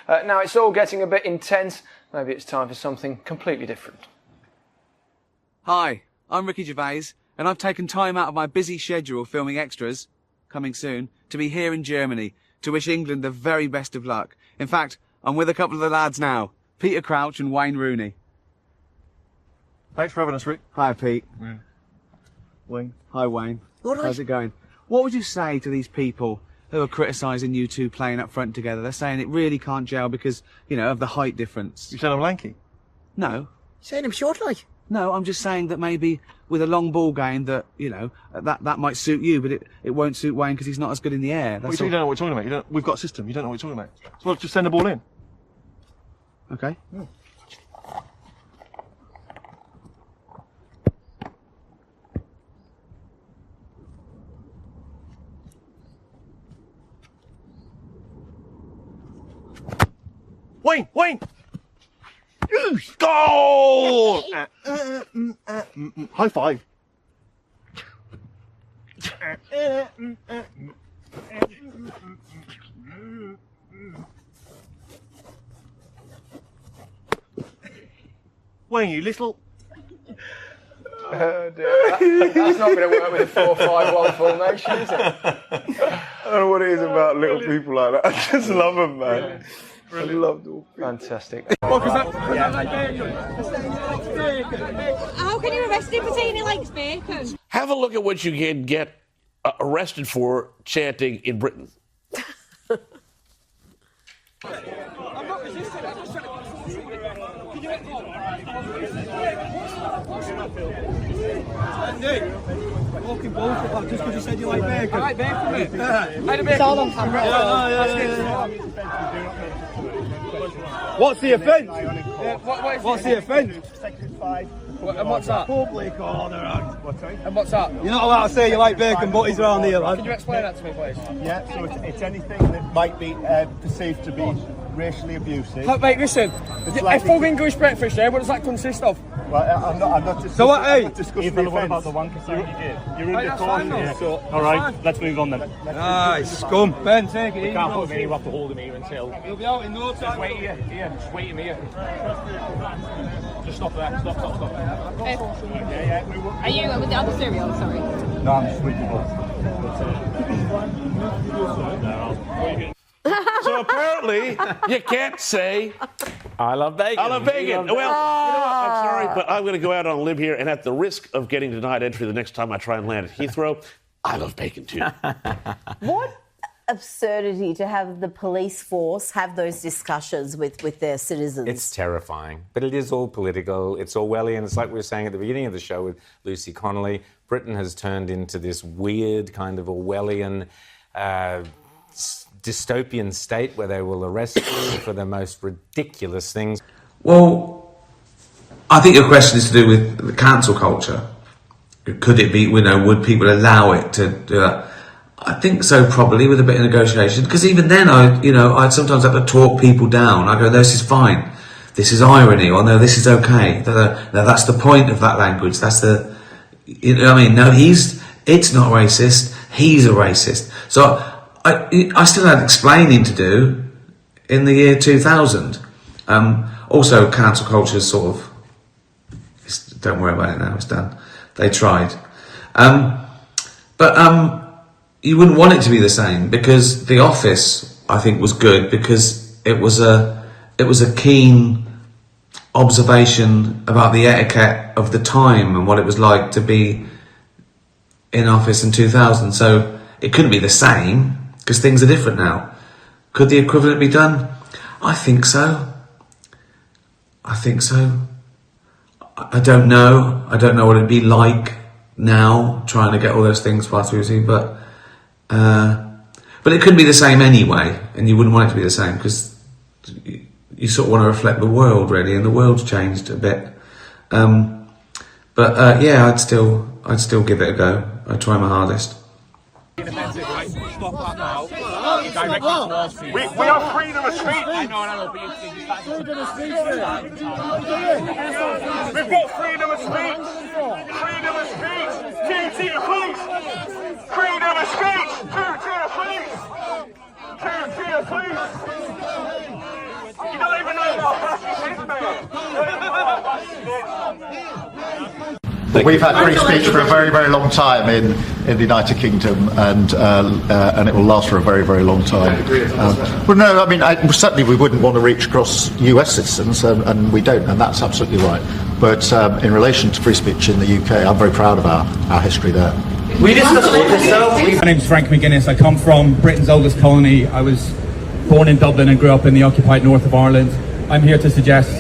Now it's all getting a bit intense. Maybe it's time for something completely different. Hi, I'm Ricky Gervais, and I've taken time out of my busy schedule filming extras, coming soon, to be here in Germany, to wish England the very best of luck. In fact, I'm with a couple of the lads now, Peter Crouch and Wayne Rooney. Thanks for having us, Rick. Hi, Pete. Yeah. Wayne. Hi, Wayne. All right. How's it going? What would you say to these people who are criticising you two playing up front together? They're saying it really can't gel because, you know, of the height difference. You said I'm lanky? No. You saying I'm short, like? No, I'm just saying that maybe with a long ball game that, you know, that might suit you, but it won't suit Wayne because he's not as good in the air. Well, you don't know what we're talking about. We've got a system. You don't know what you're talking about. So just send the ball in. Okay. Yeah. Wayne! Wayne! Goal! High five. Wayne, you little... Oh dear, that's not going to work with a 4-5-1 formation, is it? I don't know what it is about little people like that. I just love them, man. I love them. Fantastic. How can you arrest him for saying he likes bacon? Have a look at what you can get arrested for chanting in Britain. I'm not resisting. I'm just trying to... Andy, walking bullshit just because you said you like bacon. I like bacon, mate. It's all on camera. What's the offence? What's the offence? Section 5. And what's that? Public order act. And what's that? You're not allowed to say you like bacon butties around here, lad. Can you explain that to me, please? Yeah, so it's anything that might be perceived to be racially abusive. Mate, listen. A full English breakfast, yeah? What does that consist of? Well, I'm not discussing. So what, hey? What about the wanker sign you did? You're in the corner. So, all right, let's move on then. Scum. Ben, take it. We can't put him in. You have to hold him here until. He'll be out in no time. Just wait here. Just wait him here. Just stop there. Stop. Are you with the other cereal? Sorry. No, I'm just with the ball. So apparently, you can't say, I love bacon. I love bacon. Well, you know what? I'm sorry, but I'm going to go out on a limb here, and at the risk of getting denied entry the next time I try and land at Heathrow, I love bacon too. What absurdity to have the police force have those discussions with their citizens. It's terrifying, but it is all political. It's Orwellian. It's like we were saying at the beginning of the show with Lucy Connolly. Britain has turned into this weird kind of Orwellian dystopian state where they will arrest you for the most ridiculous things. Well, I think your question is to do with the cancel culture. Could it be, you know, would people allow it to do that? I think so, probably, with a bit of negotiation. Because even then, I'd sometimes have to talk people down. I go, no, this is fine. This is irony. Or no, this is okay. No, that's the point of that language. That's the, you know what I mean? No, it's not racist. He's a racist. So I still had explaining to do in the year 2000. Also, cancel culture is sort of, don't worry about it now, it's done. They tried. But you wouldn't want it to be the same, because The Office, I think, was good because it was a keen observation about the etiquette of the time and what it was like to be in office in 2000. So it couldn't be the same because things are different now. Could the equivalent be done? I think so. I don't know. I don't know what it'd be like now trying to get all those things passed through, but it couldn't be the same anyway, and you wouldn't want it to be the same because you sort of want to reflect the world, really, and the world's changed a bit. Yeah, I'd still give it a go. I'd try my hardest. Stop that now. We are freedom of speech. I know, but freedom of speech. We've got freedom of speech. Freedom of speech. Two-tier police. Freedom of speech. Two-tier police. Two-tier police. We've had free speech for a very, very long time in the United Kingdom, and it will last for a very, very long time. Well, no, I mean, certainly we wouldn't want to reach across US citizens, and we don't, and that's absolutely right. But in relation to free speech in the UK, I'm very proud of our history there. We discussed all this, though. My name's Frank McGuinness. I come from Britain's oldest colony. I was born in Dublin and grew up in the occupied north of Ireland. I'm here to suggest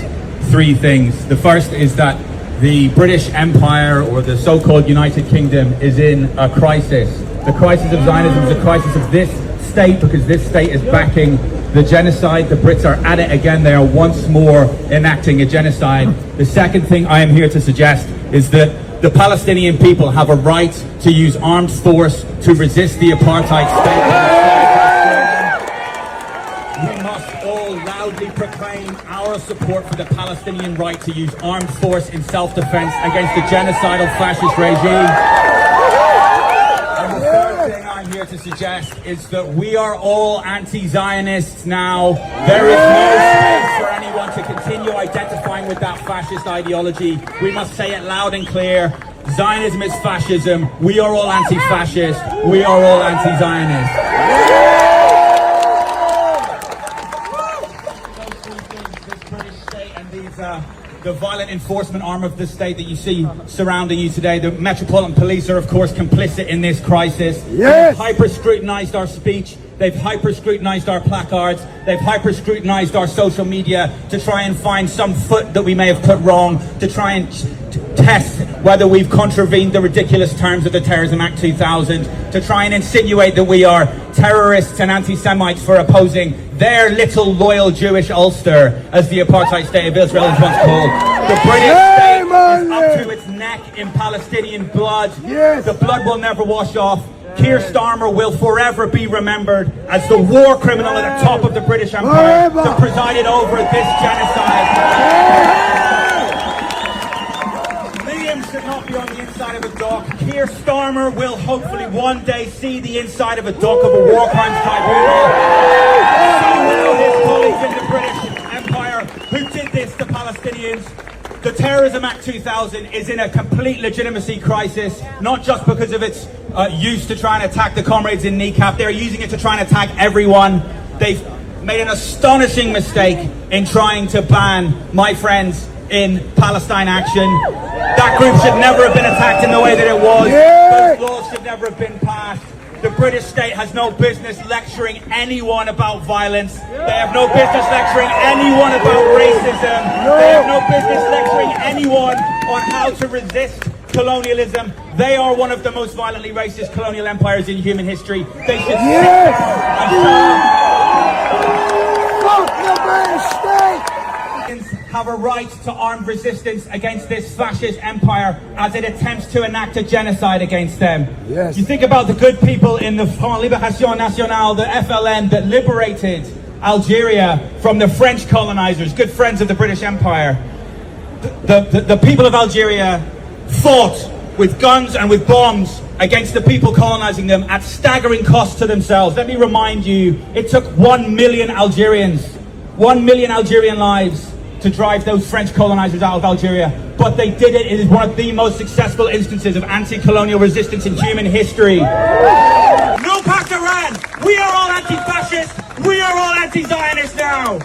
three things. The first is that the British Empire, or the so-called United Kingdom, is in a crisis. The crisis of Zionism is a crisis of this state, because this state is backing the genocide. The Brits are at it again. They are once more enacting a genocide. The second thing I am here to suggest is that the Palestinian people have a right to use armed force to resist the apartheid state. We must all loudly proclaim our support for the Palestinian right to use armed force in self-defense against the genocidal fascist regime. And the third thing I'm here to suggest is that we are all anti-Zionists now. There is no space for anyone to continue identifying with that fascist ideology. We must say it loud and clear. Zionism is fascism. We are all anti-fascist. We are all anti-Zionist. The violent enforcement arm of the state that you see surrounding you today, the Metropolitan Police are of course complicit in this crisis. Yes. They've hyper-scrutinized our speech, they've hyper-scrutinized our placards, they've hyper-scrutinized our social media to try and find some foot that we may have put wrong, to try and test whether we've contravened the ridiculous terms of the Terrorism Act 2000, to try and insinuate that we are terrorists and anti-Semites for opposing their little loyal Jewish Ulster, as the apartheid state of Israel is once called. The British state is up to its neck in Palestinian blood. Yes. The blood will never wash off. Keir Starmer will forever be remembered as the war criminal at the top of the British Empire that presided over this genocide. Should not be on the inside of a dock. Keir Starmer will hopefully one day see the inside of a dock of a war crimes tribunal. See now his colleagues in the British Empire who did this to Palestinians. The Terrorism Act 2000 is in a complete legitimacy crisis, not just because of its use to try and attack the comrades in kneecap. They're using it to try and attack everyone. They've made an astonishing mistake in trying to ban my friends in Palestine Action. That group should never have been attacked in the way that it was. Those laws should never have been passed. The British state has no business lecturing anyone about violence. They have no business lecturing anyone about racism. They have no business lecturing anyone on how to resist colonialism. They are one of the most violently racist colonial empires in human history. They should sit down and have a right to armed resistance against this fascist empire as it attempts to enact a genocide against them. Yes. You think about the good people in the Front Libération Nationale, the FLN, that liberated Algeria from the French colonizers, good friends of the British Empire. The people of Algeria fought with guns and with bombs against the people colonizing them at staggering cost to themselves. Let me remind you, it took 1 million Algerians, 1 million Algerian lives to drive those French colonizers out of Algeria. But they did it. It is one of the most successful instances of anti-colonial resistance in human history. No Pact Iran! We are all anti-fascist! We are all anti-Zionist now!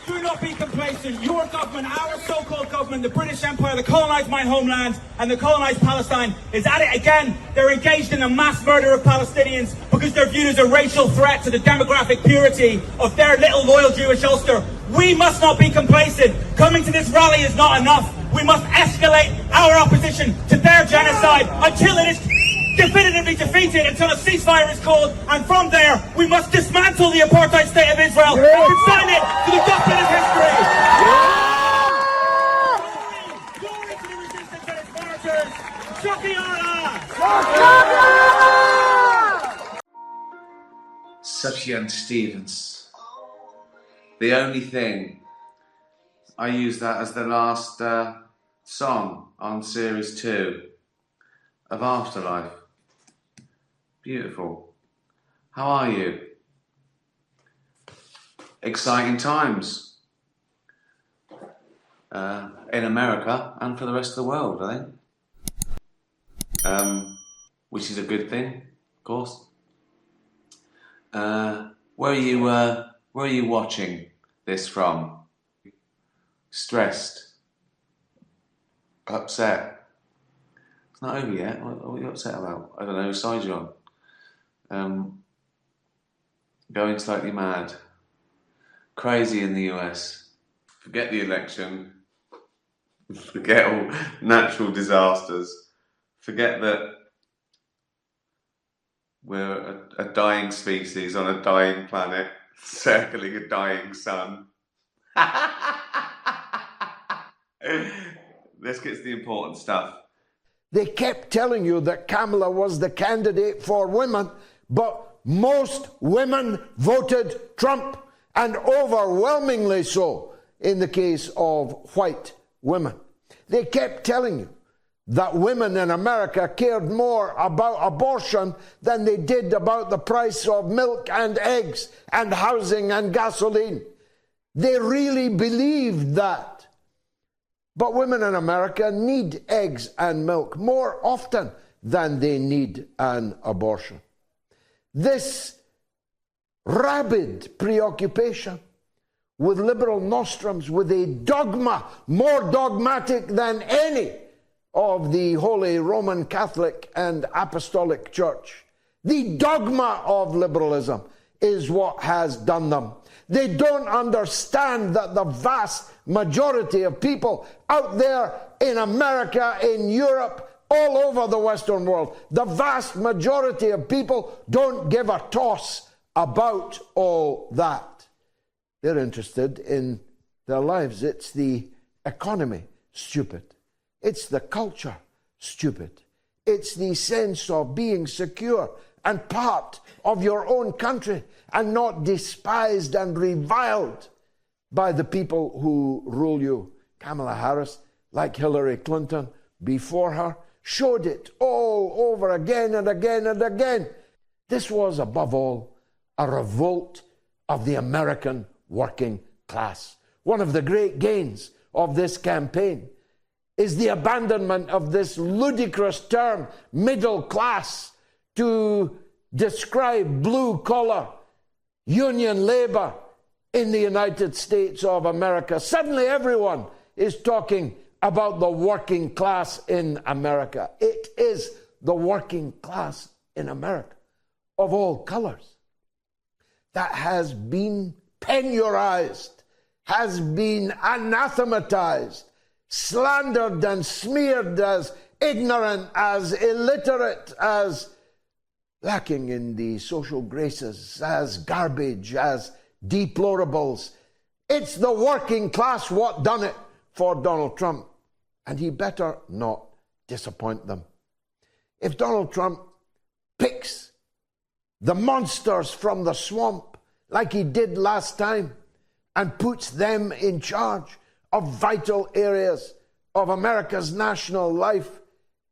Do not be complacent. Your government, our so-called government, the British Empire, that colonized my homeland and the colonized Palestine, is at it again. They're engaged in the mass murder of Palestinians because they're viewed as a racial threat to the demographic purity of their little loyal Jewish Ulster. We must not be complacent. Coming to this rally is not enough. We must escalate our opposition to their genocide until it is definitively defeated, until a ceasefire is called, and from there we must dismantle the apartheid state of Israel and consign it to the dustbin of history. Glory to the resistance and its martyrs. Shoki Allah! Sufjan Stevens. The only thing. I use that as the last song on Series 2 of Afterlife. Beautiful. How are you? exciting times in America and for the rest of the world, I think. Which is a good thing, of course. Where are you watching this from? Stressed? Upset? It's not over yet. What are you upset about? I don't know whose side you're on. Going slightly mad. Crazy in the US. Forget the election. Forget all natural disasters. Forget that we're a dying species on a dying planet, circling a dying sun. Let's get to the important stuff. They kept telling you that Kamala was the candidate for women, but most women voted Trump, and overwhelmingly so in the case of white women. They kept telling you that women in America cared more about abortion than they did about the price of milk and eggs and housing and gasoline. They really believed that. But women in America need eggs and milk more often than they need an abortion. This rabid preoccupation with liberal nostrums, with a dogma more dogmatic than any of the Holy Roman Catholic and Apostolic Church. The dogma of liberalism is what has done them. They don't understand that the vast majority of people out there in America, in Europe, all over the Western world, the vast majority of people don't give a toss about all that. They're interested in their lives. It's the economy, stupid. It's the culture, stupid. It's the sense of being secure and part of your own country and not despised and reviled by the people who rule you. Kamala Harris, like Hillary Clinton before her, showed it all over again and again and again. This was, above all, a revolt of the American working class. One of the great gains of this campaign is the abandonment of this ludicrous term, middle class, to describe blue-collar union labor in the United States of America. Suddenly everyone is talking about the working class in America. It is the working class in America, of all colors, that has been peniorized, has been anathematized, slandered and smeared as ignorant, as illiterate, as lacking in the social graces, as garbage, as deplorables. It's the working class what done it for Donald Trump, and he better not disappoint them. If Donald Trump picks the monsters from the swamp like he did last time and puts them in charge of vital areas of America's national life,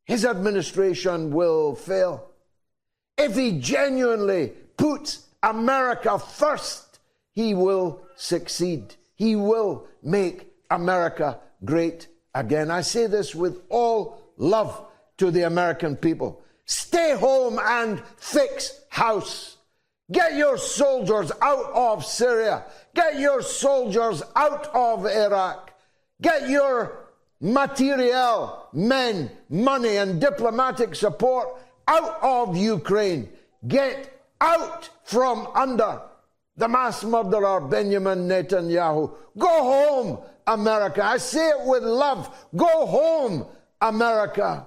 his administration will fail. If he genuinely puts America first, he will succeed. He will make America great again. I say this with all love to the American people. Stay home and fix house. Get your soldiers out of Syria. Get your soldiers out of Iraq. Get your materiel, men, money, and diplomatic support out of Ukraine. Get out from under the mass murderer Benjamin Netanyahu. Go home, America. I say it with love. Go home, America.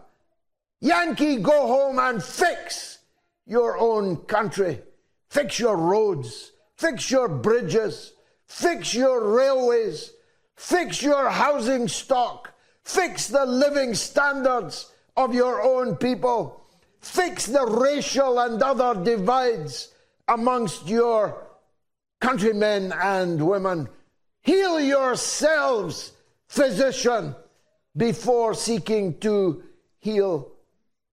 Yankee, go home and fix your own country. Fix your roads. Fix your bridges. Fix your railways. Fix your housing stock. Fix the living standards of your own people. Fix the racial and other divides amongst your countrymen and women. Heal yourselves, physician, before seeking to heal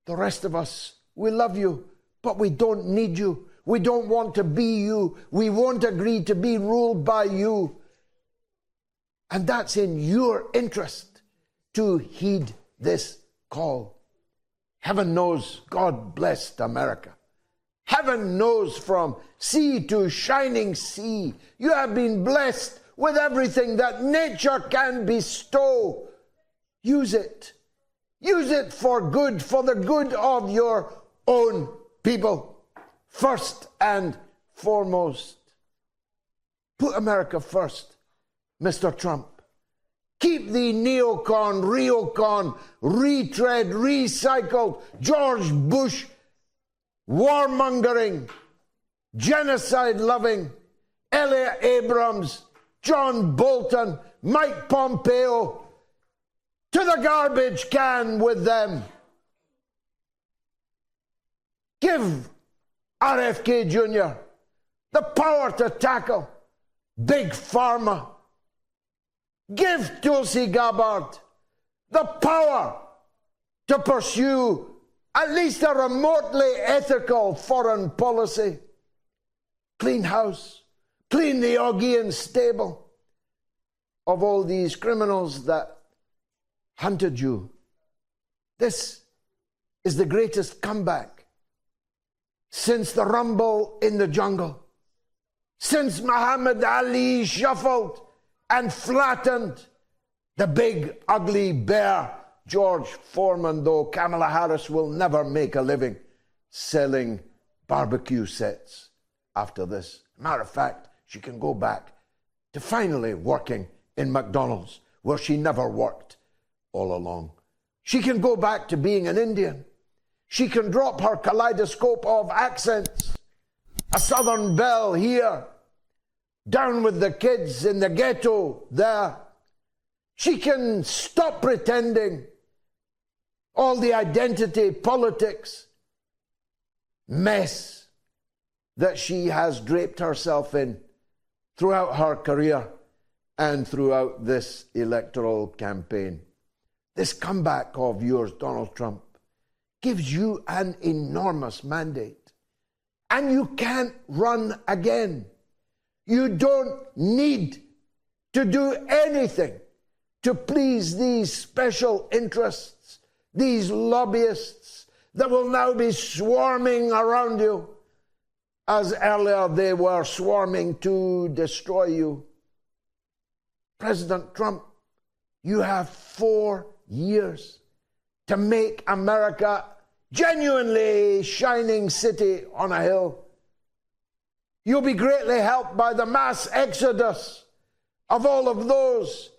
the rest of us. We love you, but we don't need you. We don't want to be you. We won't agree to be ruled by you. And that's in your interest to heed this call. Heaven knows God blessed America. Heaven knows from sea to shining sea, you have been blessed with everything that nature can bestow. Use it. Use it for good, for the good of your own people, first and foremost. Put America first, Mr. Trump. Keep the neocon, reocon, retread, recycled, George Bush, warmongering, genocide-loving, Elliot Abrams, John Bolton, Mike Pompeo, to the garbage can with them. Give RFK Jr. the power to tackle Big Pharma. Give Tulsi Gabbard the power to pursue at least a remotely ethical foreign policy. Clean house, clean the Augean stable of all these criminals that hunted you. This is the greatest comeback since the rumble in the jungle, since Muhammad Ali shuffled and flattened the big ugly bear George Foreman, though Kamala Harris will never make a living selling barbecue sets after this. Matter of fact, she can go back to finally working in McDonald's, where she never worked all along. She can go back to being an Indian. She can drop her kaleidoscope of accents. A Southern belle here, down with the kids in the ghetto there. She can stop pretending all the identity politics mess that she has draped herself in throughout her career and throughout this electoral campaign. This comeback of yours, Donald Trump, gives you an enormous mandate. And you can't run again. You don't need to do anything to please these special interests, these lobbyists that will now be swarming around you, as earlier they were swarming to destroy you. President Trump, you have 4 years to make America genuinely shining city on a hill. You'll be greatly helped by the mass exodus of all of those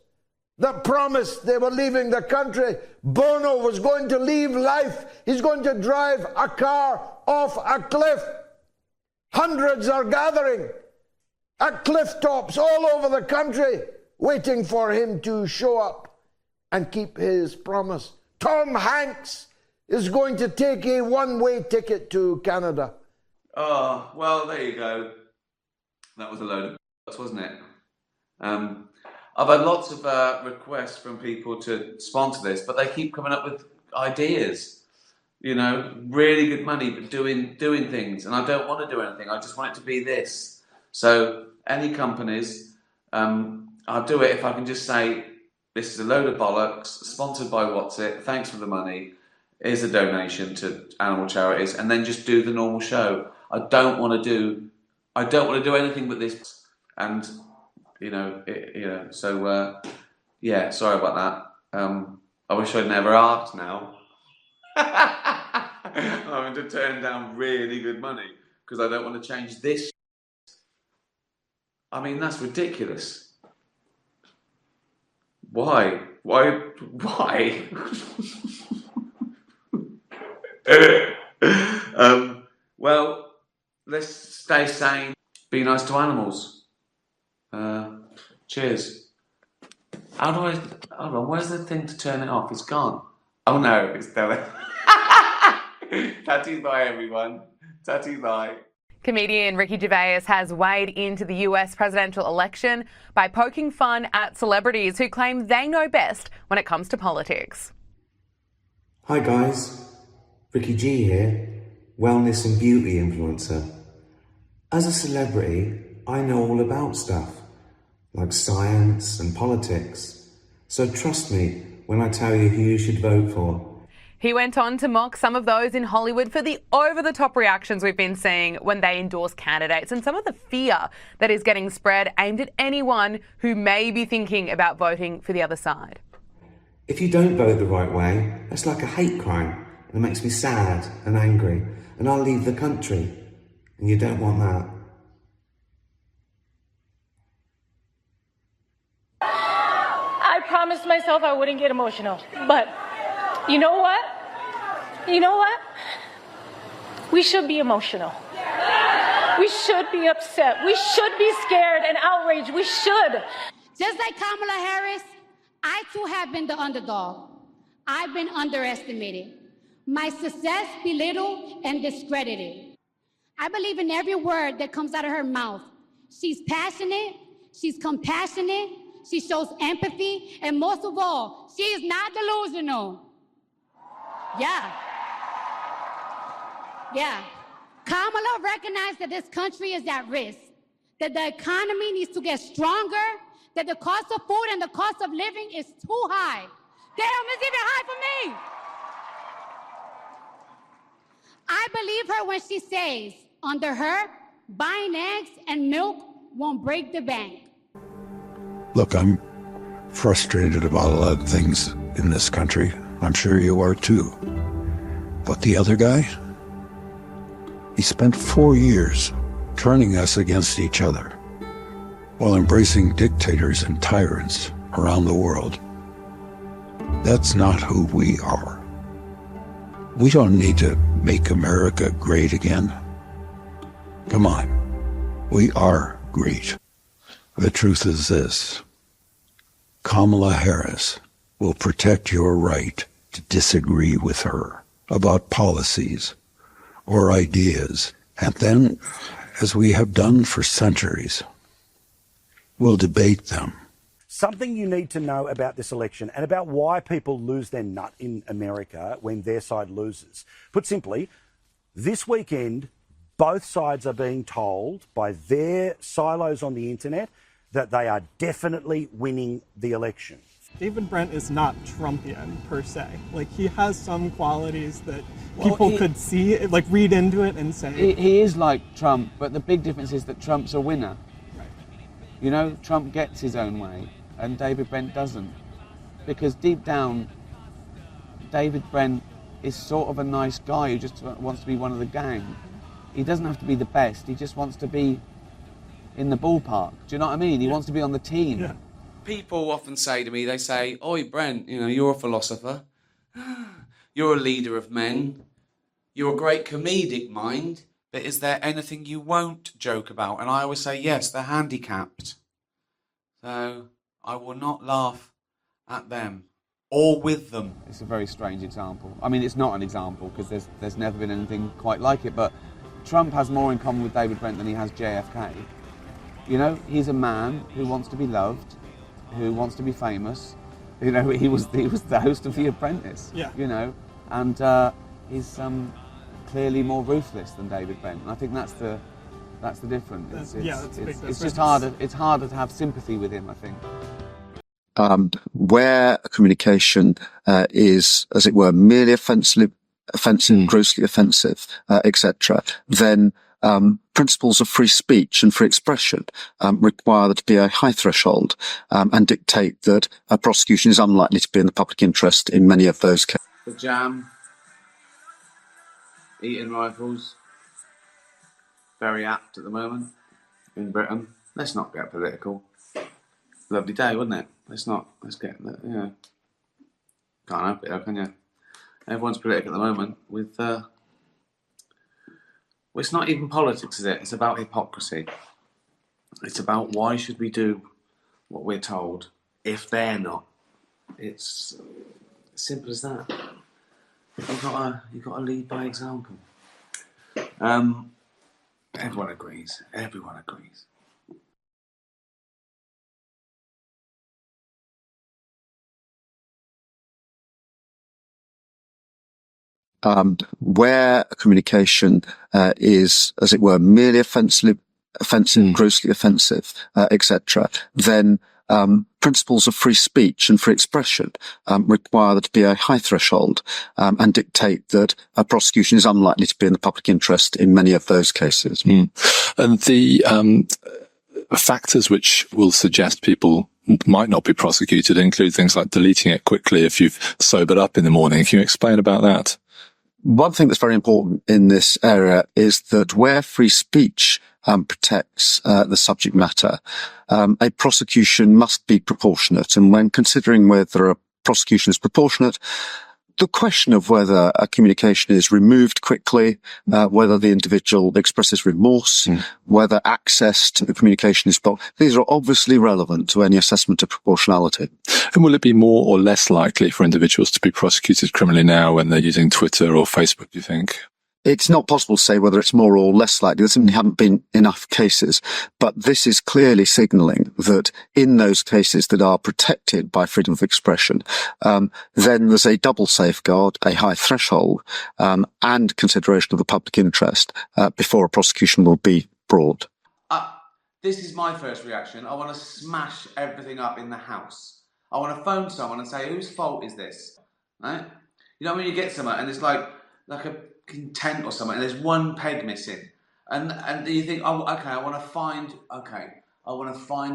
that promised they were leaving the country. Bono was going to leave life. He's going to drive a car off a cliff. Hundreds are gathering at cliff tops all over the country, waiting for him to show up and keep his promise. Tom Hanks is going to take a one-way ticket to Canada. Oh, well, there you go. That was a load of b****, wasn't it? I've had lots of requests from people to sponsor this, but they keep coming up with ideas. You know, really good money, but doing things. And I don't want to do anything. I just want it to be this. So any companies, I'll do it if I can just say, this is a load of bollocks, sponsored by What's It, thanks for the money, here's a donation to animal charities, and then just do the normal show. I don't want to do anything but this. And, so, yeah, sorry about that. I wish I'd never asked now. I'm having to turn down really good money because I don't want to change this. I mean, that's ridiculous. Why? Well, let's stay sane. Be nice to animals. Cheers. How do I... Hold on, where's the thing to turn it off? It's gone. Oh no, it's still... Tatty bye, everyone. Tatty bye. Comedian Ricky Gervais has weighed into the US presidential election by poking fun at celebrities who claim they know best when it comes to politics. Hi guys, Ricky G here, wellness and beauty influencer. As a celebrity, I know all about stuff, like science and politics. So trust me when I tell you who you should vote for. He went on to mock some of those in Hollywood for the over-the-top reactions we've been seeing when they endorse candidates and some of the fear that is getting spread aimed at anyone who may be thinking about voting for the other side. If you don't vote the right way, that's like a hate crime, and it makes me sad and angry, and I'll leave the country, and you don't want that. I promised myself I wouldn't get emotional, but you know what? You know what? We should be emotional. We should be upset. We should be scared and outraged. We should. Just like Kamala Harris, I too have been the underdog. I've been underestimated. My success belittled and discredited. I believe in every word that comes out of her mouth. She's passionate, she's compassionate, she shows empathy, and most of all, she is not delusional. Yeah. Kamala recognized that this country is at risk, that the economy needs to get stronger, that the cost of food and the cost of living is too high. Damn, it's even high for me. I believe her when she says, under her, buying eggs and milk won't break the bank. Look, I'm frustrated about a lot of things in this country. I'm sure you are too. But the other guy, he spent 4 years turning us against each other while embracing dictators and tyrants around the world. That's not who we are. We don't need to make America great again. Come on, we are great. The truth is this: Kamala Harris will protect your right to disagree with her about policies or ideas, and then, as we have done for centuries, we'll debate them. Something you need to know about this election and about why people lose their nut in America when their side loses. Put simply, this weekend, both sides are being told by their silos on the internet that they are definitely winning the election. David Brent is not Trumpian per se. Like, he has some qualities that people could see, like read into it and say. He is like Trump, but the big difference is that Trump's a winner. Right. You know, Trump gets his own way, and David Brent doesn't. Because deep down, David Brent is sort of a nice guy who just wants to be one of the gang. He doesn't have to be the best, he just wants to be in the ballpark. Do you know what I mean? He wants to be on the team. Yeah. People often say to me, they say, "Oi, Brent, you know, you're a philosopher. You're a leader of men. You're a great comedic mind. But is there anything you won't joke about?" And I always say, yes, they're handicapped. So I will not laugh at them or with them. It's a very strange example. I mean, it's not an example because there's never been anything quite like it. But Trump has more in common with David Brent than he has JFK. You know, he's a man who wants to be loved, who wants to be famous. You know, he was the host of The Apprentice. Yeah. You know, and he's clearly more ruthless than David Brent. And I think that's the difference. It's just harder. It's harder to have sympathy with him, I think. Where a communication is, as it were, merely offensive, grossly offensive, etc., then principles of free speech and free expression require there to be a high threshold and dictate that a prosecution is unlikely to be in the public interest in many of those cases. The jam, eating rifles, very apt at the moment in Britain. Let's not get political. Lovely day, wouldn't it? Let's get, you know, can't help it, can you? Everyone's political at the moment with, well, it's not even politics, is it? It's about hypocrisy. It's about why should we do what we're told if they're not. It's as simple as that. You've got to lead by example. Everyone agrees. Everyone agrees. where a communication is, as it were, merely offensive, grossly offensive, etc., then principles of free speech and free expression require there to be a high threshold and dictate that a prosecution is unlikely to be in the public interest in many of those cases. And the factors which will suggest people might not be prosecuted include things like deleting it quickly if you've sobered up in the morning. Can you explain about that? One thing that's very important in this area is that where free speech protects the subject matter, a prosecution must be proportionate. And when considering whether a prosecution is proportionate, the question of whether a communication is removed quickly, whether the individual expresses remorse, whether access to the communication is blocked, these are obviously relevant to any assessment of proportionality. And will it be more or less likely for individuals to be prosecuted criminally now when they're using Twitter or Facebook, do you think? It's not possible to say whether it's more or less likely. There simply haven't been enough cases. But this is clearly signalling that in those cases that are protected by freedom of expression, then there's a double safeguard, a high threshold, and consideration of the public interest before a prosecution will be brought. This is my first reaction. I want to smash everything up in the house. I want to phone someone and say, whose fault is this? Right? You know when you get someone and it's like a tent or something, and there's one peg missing, and you think, oh, okay, I want to find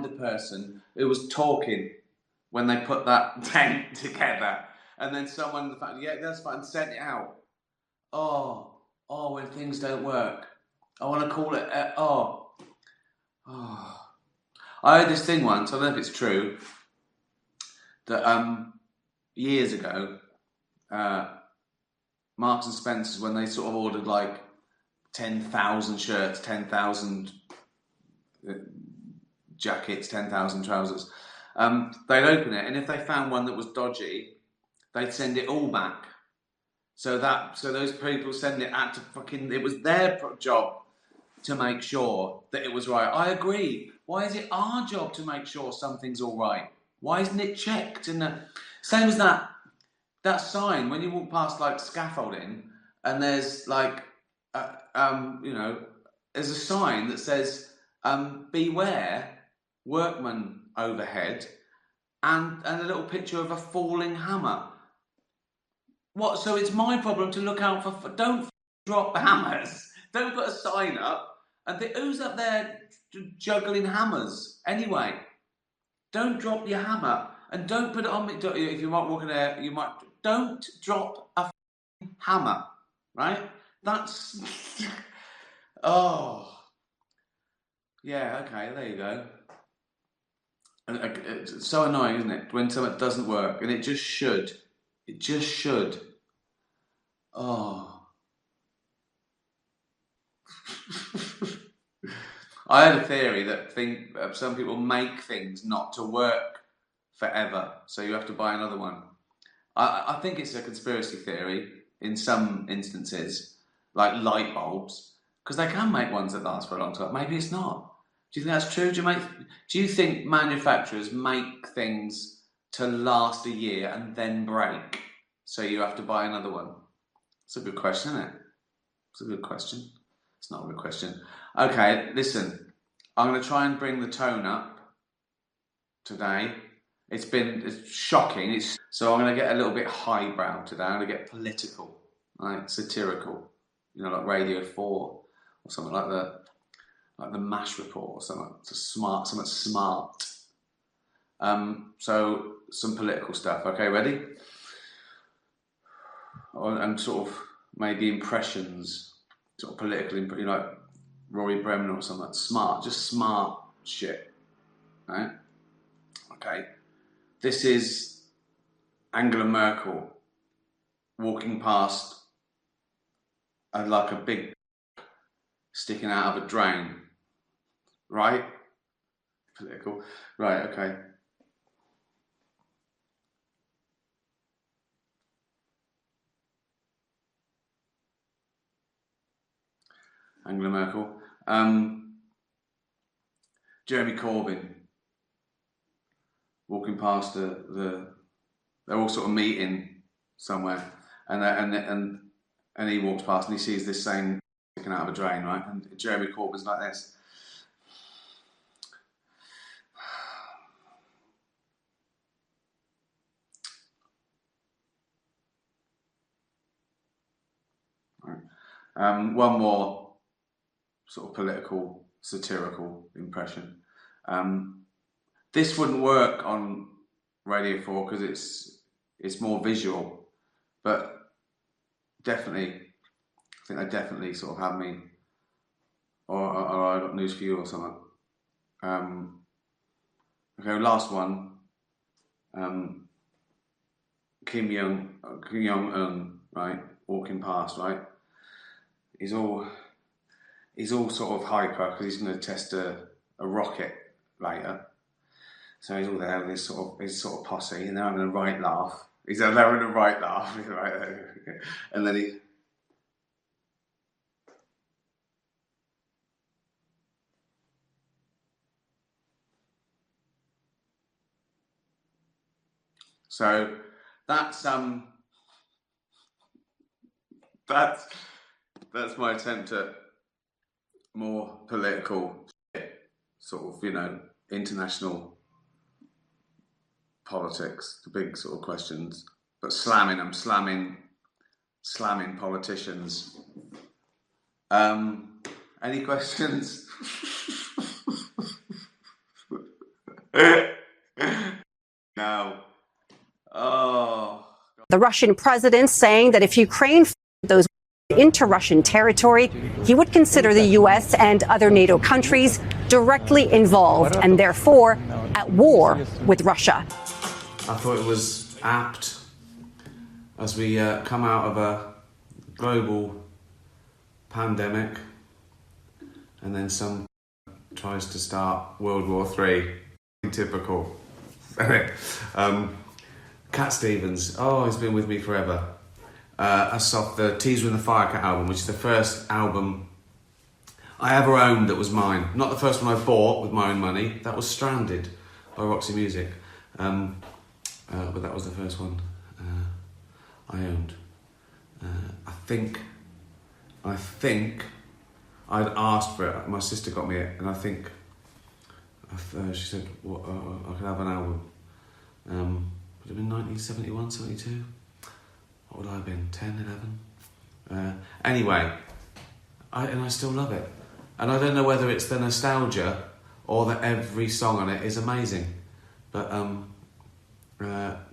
the person who was talking when they put that tent together, and then someone, yeah, that's fine, sent it out. Oh, when things don't work, I want to call it. I heard this thing once. I don't know if it's true. That years ago. Marks and Spencer's, when they sort of ordered like 10,000 shirts, 10,000 jackets, 10,000 trousers, they'd open it, and if they found one that was dodgy, they'd send it all back. So those people send it out to it was their job to make sure that it was right. I agree. Why is it our job to make sure something's all right? Why isn't it checked? And same as that sign when you walk past like scaffolding, and there's like, there's a sign that says, "Beware, workmen overhead," and a little picture of a falling hammer. What? So it's my problem to look out for. Don't drop hammers. Don't put a sign up. And who's up there juggling hammers anyway? Don't drop your hammer, and don't put it on me. If you might walk in there, you might. Don't drop a hammer, right? That's... Oh. Yeah, okay, there you go. And it's so annoying, isn't it? When something doesn't work, and it just should. It just should. Oh. I had a theory that some people make things not to work forever, so you have to buy another one. I think it's a conspiracy theory in some instances, like light bulbs, because they can make ones that last for a long time. Maybe it's not. Do you think that's true? Do you think manufacturers make things to last a year and then break, so you have to buy another one? It's a good question, isn't it? It's a good question. It's not a good question. Okay, listen. I'm going to try and bring the tone up today. It's shocking. So I'm going to get a little bit highbrow today. I'm going to get political, right? Satirical, like Radio 4 or something like that, like the MASH report or something. Something smart. So some political stuff. Okay, ready? And sort of maybe impressions, sort of political, like Rory Bremner or something. Smart, just smart shit, right? Okay. This is Angela Merkel walking past like a big sticking out of a drain, right? Political, right? Okay. Angela Merkel, Jeremy Corbyn. Walking past they're all sort of meeting somewhere, and and he walks past and he sees this same sticking out of a drain, right? And Jeremy Corbyn's like this. Right. One more sort of political, satirical impression. This wouldn't work on Radio 4 because it's more visual, but definitely, I think they definitely sort of have me, or I got news for you or something. Okay, last one. Kim Jong-un, right, walking past, right. He's all sort of hyper because he's going to test a rocket later. So he's all there with his sort of posse, and they're having a right laugh. They're having a right laugh, right? And then he. So that's my attempt at more political shit, sort of, you know, international politics, the big sort of questions, but slamming politicians. Any questions? No. Oh. The Russian president saying that if Ukraine those into Russian territory, he would consider the U.S. and other NATO countries directly involved and therefore at war with Russia. I thought it was apt as we come out of a global pandemic and then some tries to start World War III. Typical. Cat Stevens, he's been with me forever. That's off the Teaser and the Firecat album, which is the first album I ever owned that was mine. Not the first one I bought with my own money. That was Stranded by Roxy Music. But that was the first one I owned. I think I'd asked for it. My sister got me it, and I think she said, I could have an album. Would it have been 1971, 72? What would I have been, 10, 11? Anyway, I still love it. And I don't know whether it's the nostalgia or that every song on it is amazing. But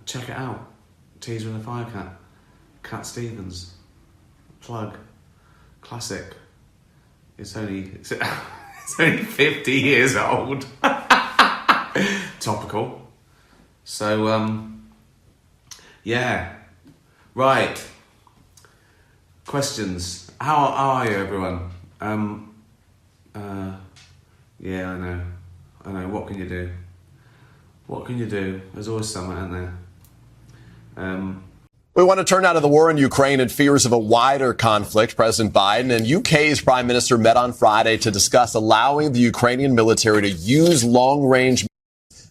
check it out. Teaser and the Firecat. Cat Stevens. Plug. Classic. It's only 50 years old. Topical. So, yeah. Right. Questions. How are you, everyone? Yeah, I know. What can you do? What can you do? There's always someone, isn't there? We want to turn now to the war in Ukraine and fears of a wider conflict. President Biden and UK's Prime Minister met on Friday to discuss allowing the Ukrainian military to use long-range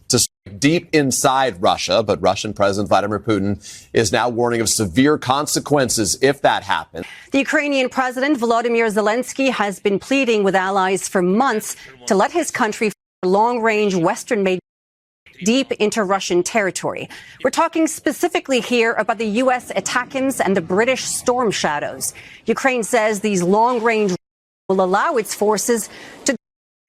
to strike deep inside Russia. But Russian President Vladimir Putin is now warning of severe consequences if that happens. The Ukrainian President Volodymyr Zelensky has been pleading with allies for months to let his country fire long-range Western-made deep into Russian territory. We're talking specifically here about the U.S. ATACMS and the British Storm Shadows. Ukraine says these long-range will allow its forces to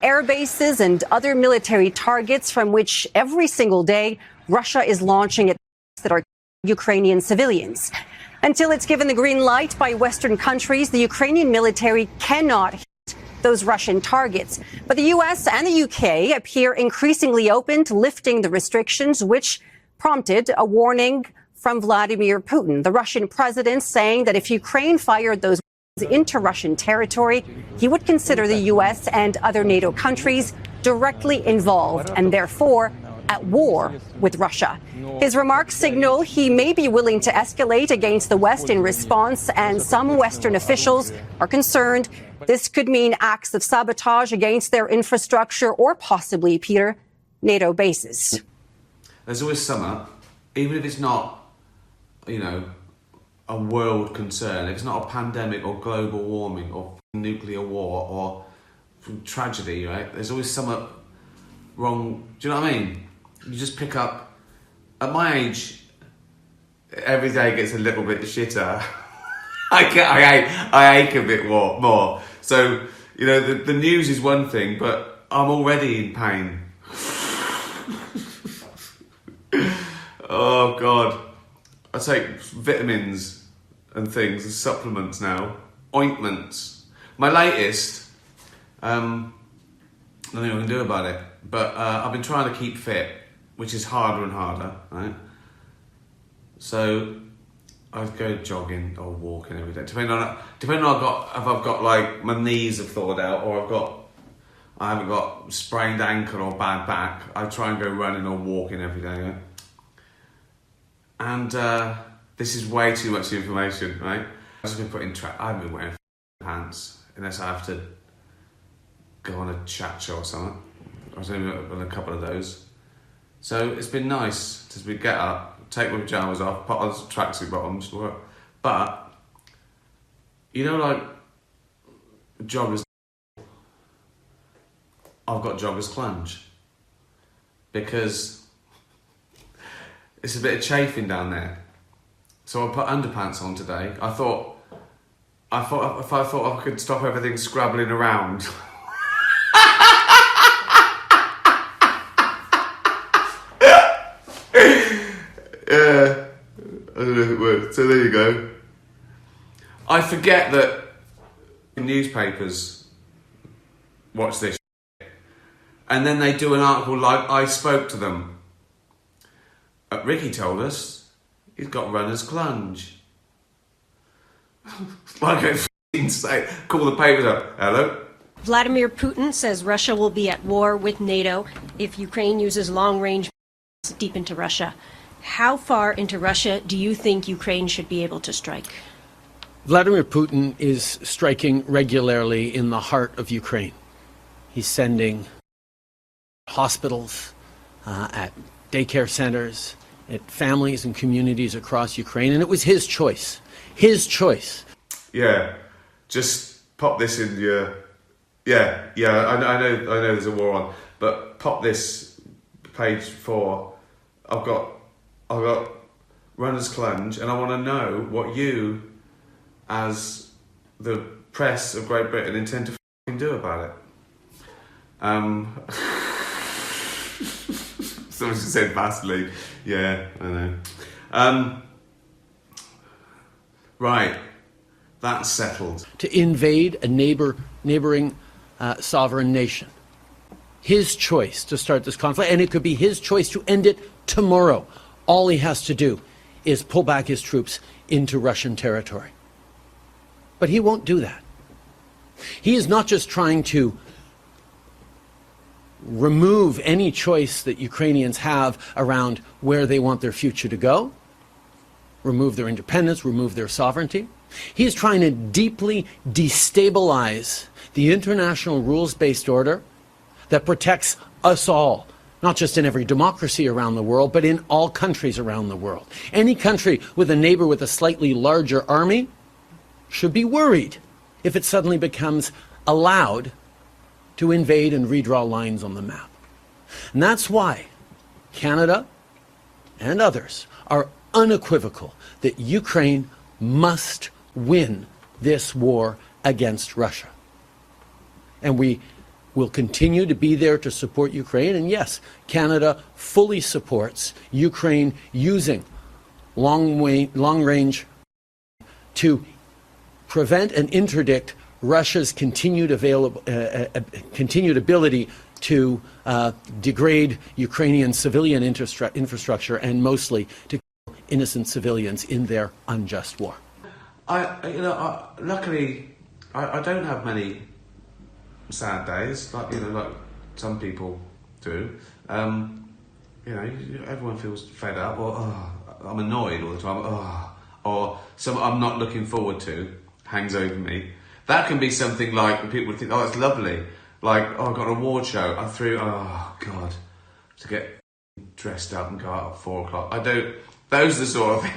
air bases and other military targets from which every single day Russia is launching attacks that are Ukrainian civilians. Until it's given the green light by Western countries, the Ukrainian military cannot hit those Russian targets. But the U.S. and the UK appear increasingly open to lifting the restrictions, which prompted a warning from Vladimir Putin, the Russian president, saying that if Ukraine fired those into Russian territory, he would consider the U.S. and other NATO countries directly involved and therefore at war with Russia. His remarks signal he may be willing to escalate against the West in response, and some Western officials are concerned this could mean acts of sabotage against their infrastructure or possibly, Peter, NATO bases. There's always summer, even if it's not, a world concern, if it's not a pandemic or global warming or nuclear war or tragedy, right? There's always something wrong. Do you know what I mean? You just pick up. At my age, every day gets a little bit shitter. I ache a bit more. So, you know, the news is one thing, but I'm already in pain. Oh, God. I take vitamins and things, and supplements now. Ointments. My latest, nothing I can do about it, but I've been trying to keep fit, which is harder and harder, right? So I go jogging or walking every day, depending on if I've got like my knees have thawed out, or I haven't got sprained ankle or bad back. I try and go running or walking every day. Yeah? And this is way too much information, right? I've just been putting I haven't been wearing pants unless I have to go on a chat show or something. I was only on a couple of those. So it's been nice to get up, take my pyjamas off, put on tracksuit bottoms, but you know, like joggers. I've got joggers clunge because it's a bit of chafing down there. So I put underpants on today. I thought if I could stop everything scrabbling around. Yeah, I don't know if it would. So there you go. I forget that newspapers watch this shit, and then they do an article like I spoke to them. Ricky told us he's got runner's clunge. Like I say, call the papers up. Hello? Vladimir Putin says Russia will be at war with NATO if Ukraine uses long-range missiles deep into Russia. How far into Russia do you think Ukraine should be able to strike? Vladimir Putin is striking regularly in the heart of Ukraine. He's sending hospitals, at daycare centers, at families and communities across Ukraine, and it was his choice. His choice. Yeah, just pop this in your... Yeah, I know there's a war on, but pop this page 4. I've got runner's clunge, and I want to know what you, as the press of Great Britain, intend to do about it. Someone just said vastly. Yeah, I know. Right, that's settled. To invade a neighboring sovereign nation. His choice to start this conflict, and it could be his choice to end it tomorrow. All he has to do is pull back his troops into Russian territory. But he won't do that. He is not just trying to remove any choice that Ukrainians have around where they want their future to go, remove their independence, remove their sovereignty. He is trying to deeply destabilize the international rules-based order that protects us all, not just in every democracy around the world, but in all countries around the world. Any country with a neighbor with a slightly larger army should be worried if it suddenly becomes allowed to invade and redraw lines on the map. And that's why Canada and others are unequivocal that Ukraine must win this war against Russia. And we will continue to be there to support Ukraine. And yes, Canada fully supports Ukraine using long-range to prevent and interdict Russia's continued ability to degrade Ukrainian civilian infrastructure and mostly to kill innocent civilians in their unjust war. Luckily, I don't have many sad days, like some people do. Everyone feels fed up, or I'm annoyed all the time, or something I'm not looking forward to hangs over me. That can be something like people would think, oh, it's lovely. Like, oh, I've got an award show. I'm through, oh, God, to get dressed up and go out at 4 o'clock. Those are the sort of things.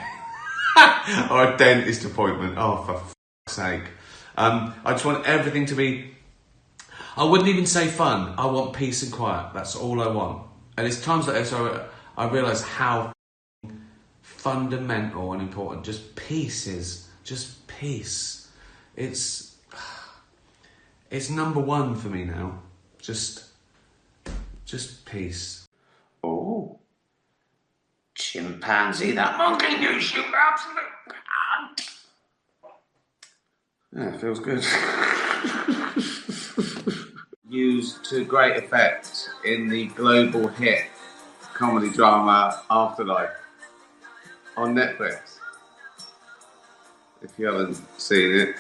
or a dentist appointment. Oh, for f***'s sake. I just want everything to be... I wouldn't even say fun. I want peace and quiet. That's all I want. And it's times like this I realise how fundamental and important just peace is. Just peace. It's number one for me now. Just peace. Oh. Chimpanzee, that monkey news, you absolute cunt. Yeah, it feels good. Used to great effect in the global hit comedy drama Afterlife on Netflix. If you haven't seen it.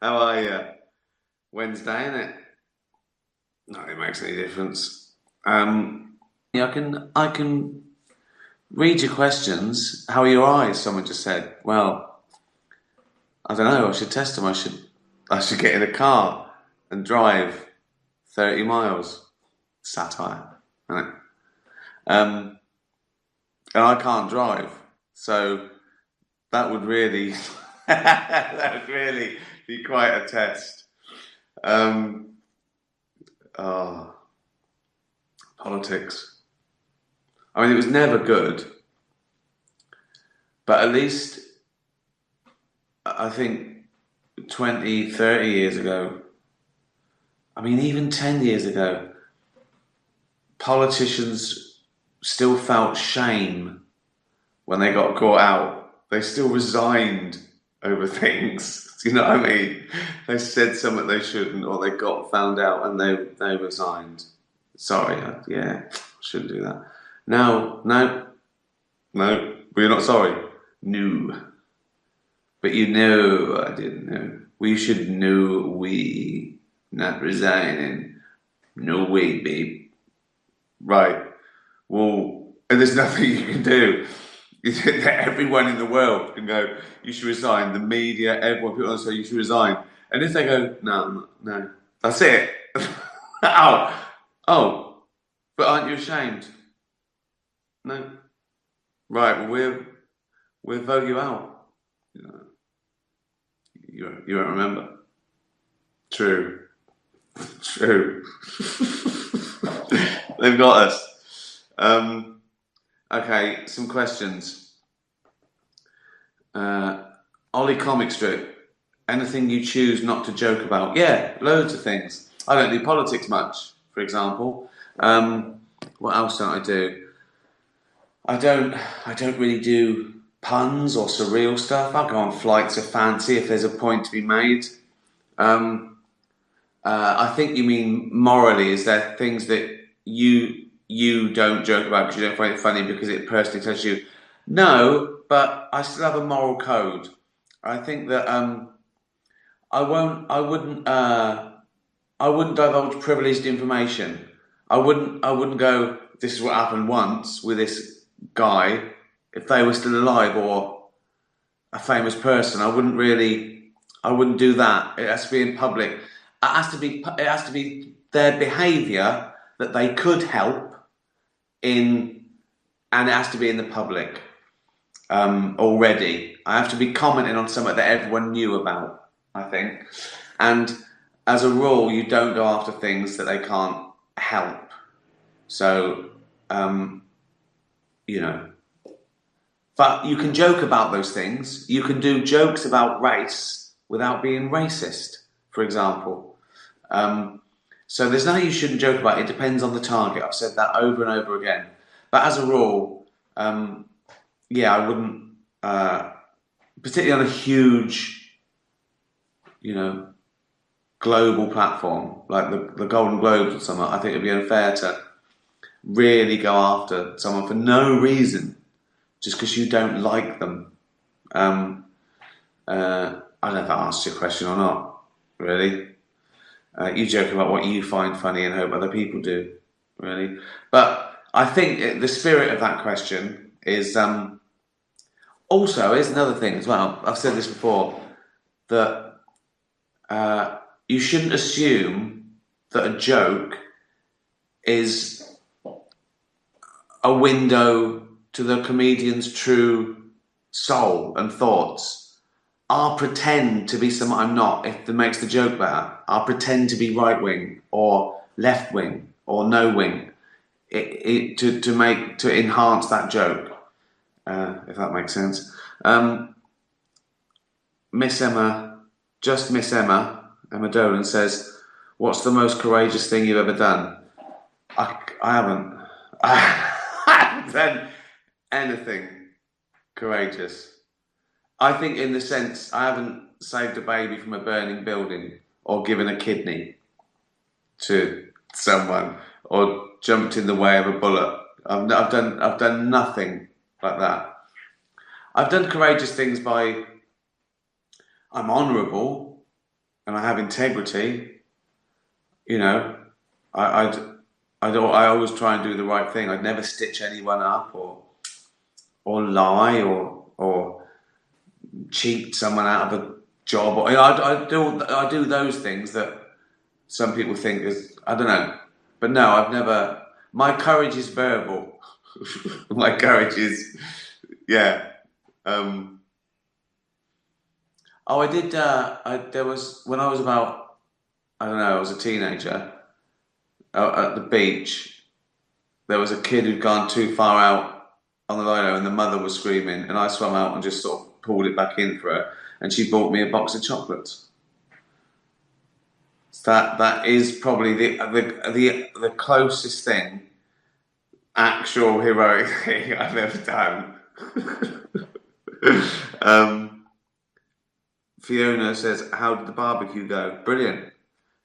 How are you? Wednesday, innit? Not that it makes any difference. I can read your questions. How are your eyes? Someone just said. Well, I don't know. I should test them. I should get in a car and drive 30 miles. Satire, isn't it? And I can't drive, so that would really be quite a test. Politics. I mean, it was never good, but at least I think 20, 30 years ago, I mean, even 10 years ago, politicians still felt shame when they got caught out. They still resigned over things. Do you know what I mean? They said something they shouldn't, or they got found out and they resigned. Sorry, I shouldn't do that. No, but you're not sorry. No. But you know I didn't know. We should know we not resigning. No way, babe. Right. Well, and there's nothing you can do. Everyone in the world can go, you should resign. The media, everyone, people say you should resign. And if they go, no, that's it. Oh, but aren't you ashamed? No. Right, well, we'll vote you out. You won't remember. True. They've got us. Okay, some questions. Ollie Comic Strip. Anything you choose not to joke about? Yeah, loads of things. I don't do politics much, for example. What else don't I do? I don't really do puns or surreal stuff. I'll go on flights of fancy if there's a point to be made. I think you mean morally. Is there things that you don't joke about because you don't find it funny because it personally touches you? No, but I still have a moral code. I think that I wouldn't divulge privileged information. I wouldn't go, this is what happened once with this guy, if they were still alive or a famous person. I wouldn't do that. It has to be in public. It has to be their behaviour that they could help in, and it has to be in the public already. I have to be commenting on something that everyone knew about, I think. And as a rule, you don't go after things that they can't help. So, but you can joke about those things. You can do jokes about race without being racist, for example. So there's nothing you shouldn't joke about. It depends on the target. I've said that over and over again. But as a rule, I wouldn't, particularly on a huge, global platform like the Golden Globes or something. I think it'd be unfair to really go after someone for no reason, just because you don't like them. I don't know if that answers your question or not, really. You joke about what you find funny and hope other people do, really. But I think the spirit of that question is also, here's another thing as well. I've said this before, that you shouldn't assume that a joke is a window to the comedian's true soul and thoughts. I'll pretend to be someone I'm not if that makes the joke better. I'll pretend to be right wing or left wing or no wing to enhance that joke, if that makes sense. Miss Emma Dolan says, "What's the most courageous thing you've ever done?" I haven't done anything courageous. I think in the sense I haven't saved a baby from a burning building or given a kidney to someone or jumped in the way of a bullet. I've done nothing like that. I've done courageous things by I'm honourable and I have integrity. You know, I always try and do the right thing. I'd never stitch anyone up or lie or cheat someone out of a job. Or, you know, I do those things that some people think is, I don't know. But no, I've never. My courage is verbal. My courage is, yeah. I did. There was when I was about, I don't know, I was a teenager. At the beach, there was a kid who'd gone too far out on the lino, and the mother was screaming, and I swam out and just sort of pulled it back in for her, and she bought me a box of chocolates. So that is probably the closest thing, actual heroic thing I've ever done. Fiona says, "How did the barbecue go?" Brilliant.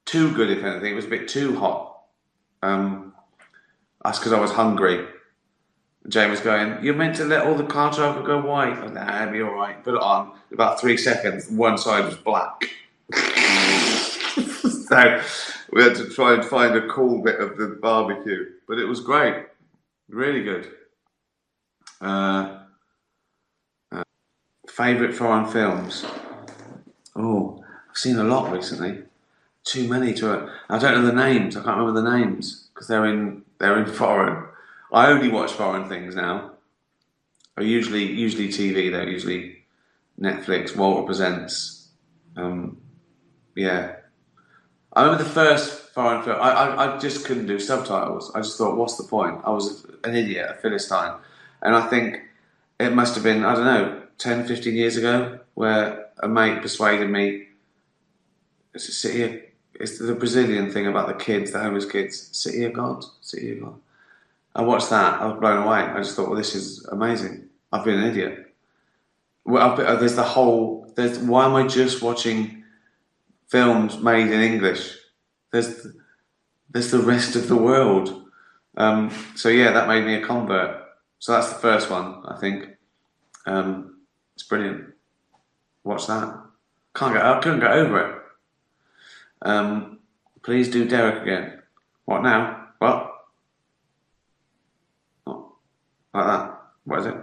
Too good, if anything. It was a bit too hot. That's because I was hungry. Jane was going, "You're meant to let all the car chocolate go white." I was like, "Nah, it'll be all right." Put it on. About 3 seconds, one side was black. So we had to try and find a cool bit of the barbecue, but it was great, really good. Favourite foreign films? Oh, I've seen a lot recently. Too many to. I don't know the names. I can't remember the names because they're in foreign. I only watch foreign things now. I usually TV though. Usually Netflix. Walter Presents. Yeah. I remember the first foreign film. I just couldn't do subtitles. I just thought, what's the point? I was an idiot, a Philistine. And I think it must have been, I don't know, 10, 15 years ago, where a mate persuaded me to sit here. It's the Brazilian thing about the kids, the homeless kids. Sit here, God. Sit here, God. I watched that. I was blown away. I just thought, well, this is amazing. I've been an idiot. Well, why am I just watching films made in English? There's the rest of the world. So yeah, that made me a convert. So that's the first one, I think. It's brilliant. Watch that. Couldn't get over it. Please do Derek again. What now? What? Oh, like that. What is it?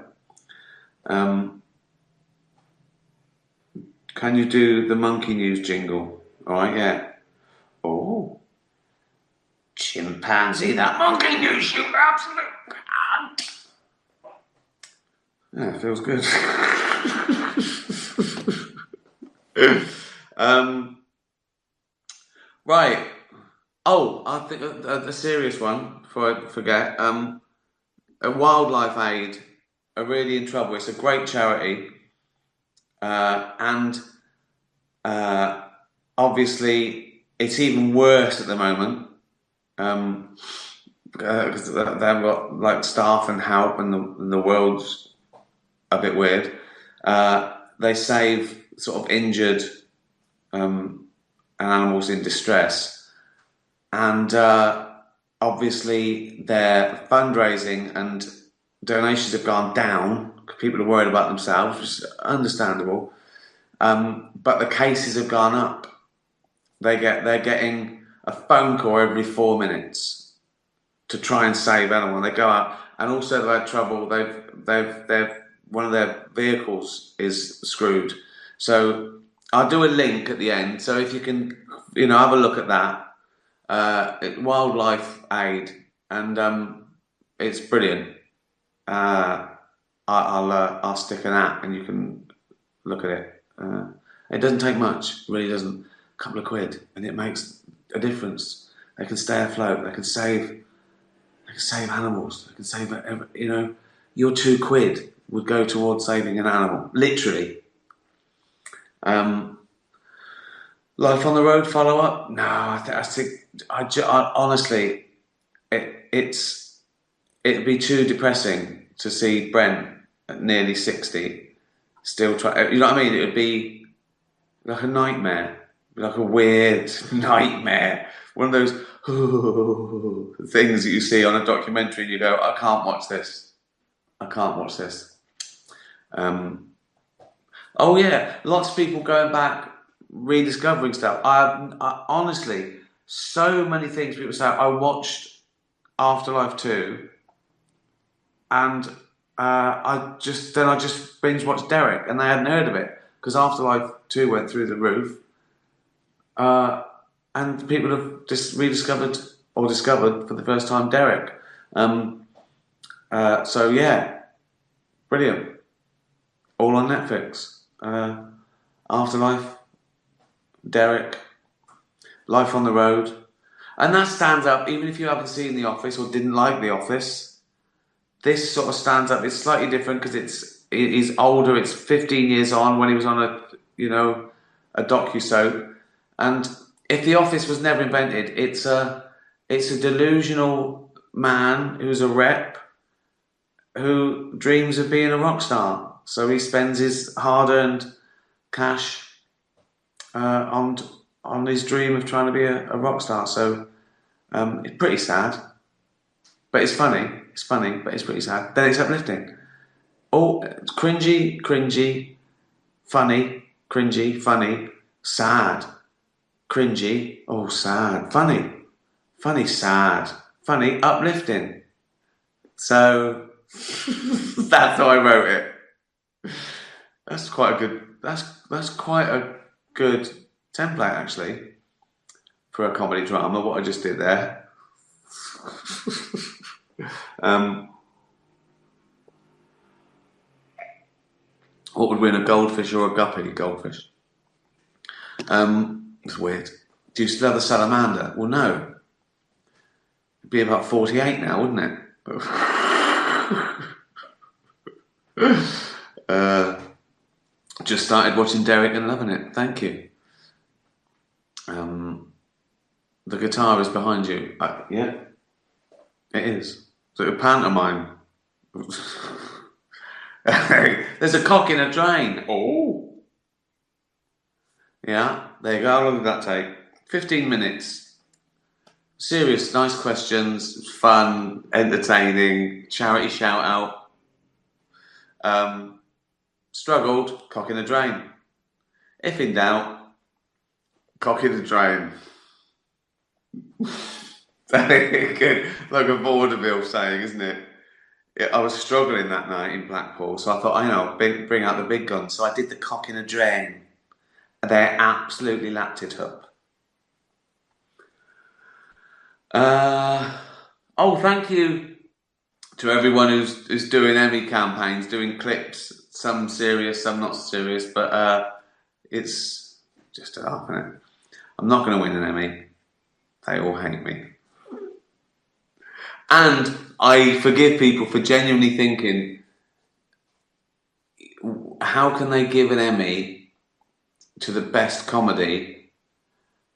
Can you do the Monkey News jingle? All right, yeah. Oh, chimpanzee, that monkey news, you absolute cunt. Yeah, it feels good. Right. Oh, I think a serious one before I forget. A Wildlife Aid are really in trouble. It's a great charity, and obviously it's even worse at the moment because they haven't got like staff and help, and the world's a bit weird. They save sort of injured animals in distress, and obviously their fundraising and donations have gone down because people are worried about themselves, which is understandable. But the cases have gone up. They're getting a phone call every 4 minutes to try and save animals. They go out, and also they've had trouble. They've one of their vehicles is screwed. So I'll do a link at the end. So if you can, have a look at that. Wildlife Aid, and it's brilliant. I'll stick an app and you can look at it. It doesn't take much, it really doesn't. A couple of quid, and it makes a difference. They can stay afloat. They can save animals. They can save, your £2 would go towards saving an animal, literally. Life on the road follow up? No, I think honestly, it'd be too depressing to see Brent at nearly 60 still try. You know what I mean? It would be like a nightmare, like a weird nightmare. One of those things that you see on a documentary and you go, I can't watch this. I can't watch this. Oh yeah, lots of people going back, rediscovering stuff. I honestly, so many things people say. I watched Afterlife 2 and I just binge watched Derek, and they hadn't heard of it because Afterlife 2 went through the roof. And people have just rediscovered or discovered for the first time Derek. So yeah, brilliant. All on Netflix. Afterlife, Derek, Life on the Road. And that stands up, even if you haven't seen The Office or didn't like The Office, this sort of stands up. It's slightly different because he's older. It's 15 years on when he was on a docu-soap. And if The Office was never invented, it's a delusional man who's a rep who dreams of being a rock star. So he spends his hard-earned cash on his dream of trying to be a rock star. So it's pretty sad, but it's funny. It's funny, but it's pretty sad. Then it's uplifting. Oh, it's cringy, funny, cringy, funny, sad, cringy, oh sad, funny, sad, funny, uplifting. So that's how I wrote it. That's quite a good template actually for a comedy drama. What I just did there. What would win, a goldfish or a guppy? Goldfish. It's weird. Do you still have the salamander? Well, no. It'd be about 48 now, wouldn't it? Just started watching Derek and loving it. Thank you. The guitar is behind you. Yeah, it is. So a pantomime. There's a cock in a drain. Oh. Yeah, there you go. How long did that take? 15 minutes. Serious, nice questions, fun, entertaining, charity shout out. Struggled, cock in a drain. If in doubt, cock in the drain. Good. Like a vaudeville saying, isn't it? I was struggling that night in Blackpool, so I thought, I'll bring out the big guns. So I did the cock in a drain. They absolutely lapped it up. Thank you to everyone who's doing Emmy campaigns, doing clips, some serious, some not serious, but it's just a laugh, isn't it? I'm not going to win an Emmy. They all hate me. And I forgive people for genuinely thinking, how can they give an Emmy to the best comedy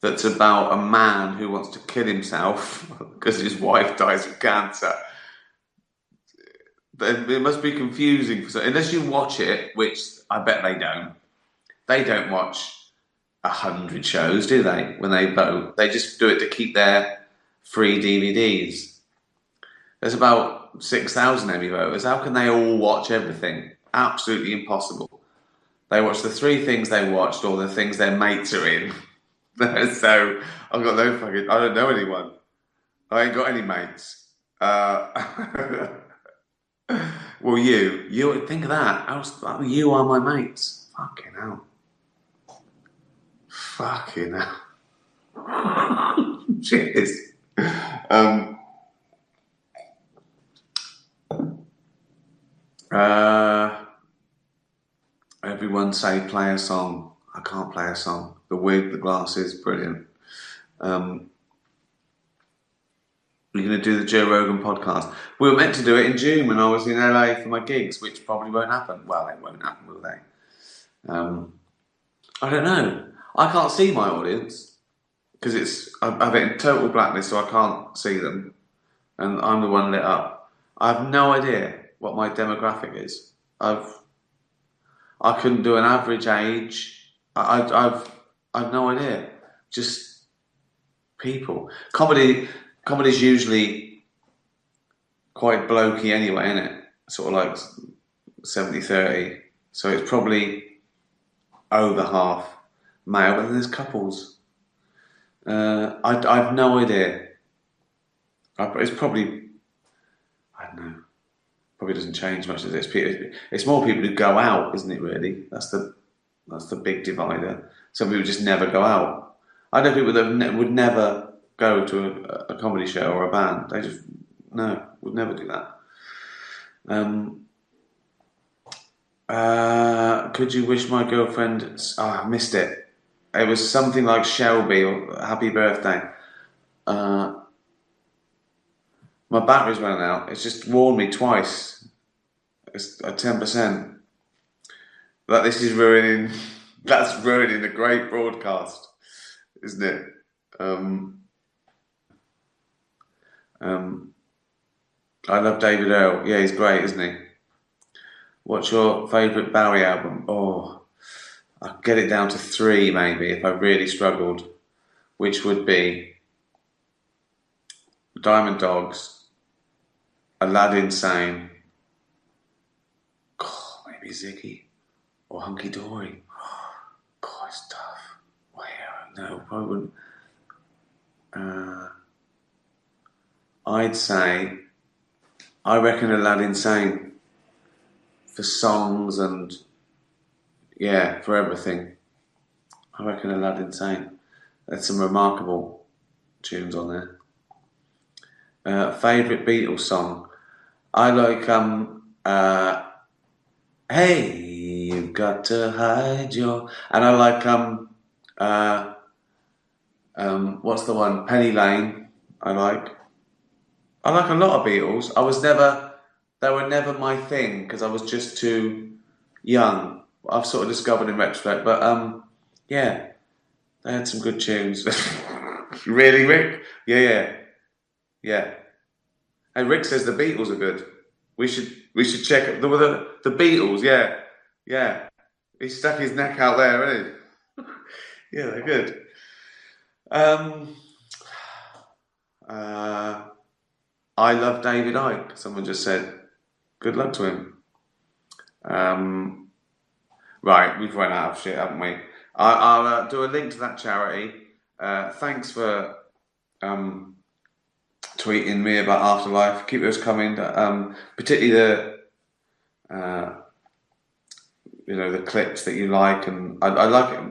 that's about a man who wants to kill himself because his wife dies of cancer? It must be confusing. Unless you watch it, which I bet they don't. They don't watch 100 shows, do they? When they vote, they just do it to keep their free DVDs. There's about 6,000 Emmy voters. How can they all watch everything? Absolutely impossible. They watch the 3 things they watched or the things their mates are in. So I've got no fucking. I don't know anyone. I ain't got any mates. Well, you think of that. You are my mates. Fucking hell. Fucking hell. Cheers. everyone say play a song. I can't play a song. The wig, the glasses, brilliant. We're going to do the Joe Rogan podcast. We were meant to do it in June when I was in LA for my gigs, which probably won't happen. Well, it won't happen, will they? I don't know. I can't see my audience because I have it in total blackness, so I can't see them, and I'm the one lit up. I have no idea what my demographic is. I couldn't do an average age. I've no idea. Just people. Comedy's usually quite blokey anyway, isn't it? Sort of like 70-30. So it's probably over half male, but then there's couples. I've no idea. It's probably, I don't know, probably doesn't change much of this. It's more people who go out, isn't it, really? That's the big divider. Some people just never go out. I know people that would never go to a comedy show or a band. They just, would never do that. Could you wish my girlfriend... I missed it. It was something like Shelby or happy birthday. My battery's running out. It's just warned me twice. It's at 10%. That this is ruining... That's ruining a great broadcast, isn't it? I love David Earl. Yeah, he's great, isn't he? What's your favourite Bowie album? Oh, I'll get it down to 3 maybe if I really struggled, which would be Diamond Dogs, Aladdin Sane, maybe Ziggy, or Hunky Dory. God, it's tough. Well, no, probably wouldn't. I'd say, I reckon Aladdin Sane. For songs and, for everything. I reckon Aladdin Sane. There's some remarkable tunes on there. Favourite Beatles song? I like, Hey, you've got to hide your... And I like, what's the one? Penny Lane, I like a lot of Beatles. They were never my thing because I was just too young. I've sort of discovered in retrospect, but they had some good tunes. Really, Rick? Yeah. Hey, Rick says the Beatles are good. We should check it. The Beatles, yeah. He stuck his neck out there, isn't he? Yeah, they're good. I love David Icke. Someone just said. Good luck to him. Right, we've run out of shit, haven't we? I'll do a link to that charity. Thanks for tweeting me about Afterlife. Keep those coming. Particularly the clips that you like, and I like it.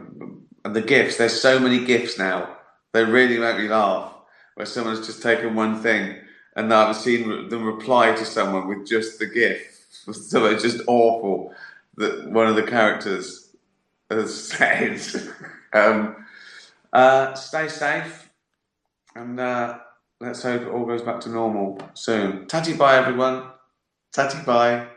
And the GIFs. There's so many GIFs now. They really make me laugh. Where someone's just taken one thing. And I've seen them reply to someone with just the GIF. So it's just awful that one of the characters has said. Stay safe. And let's hope it all goes back to normal soon. Tatty bye, everyone. Tatty bye.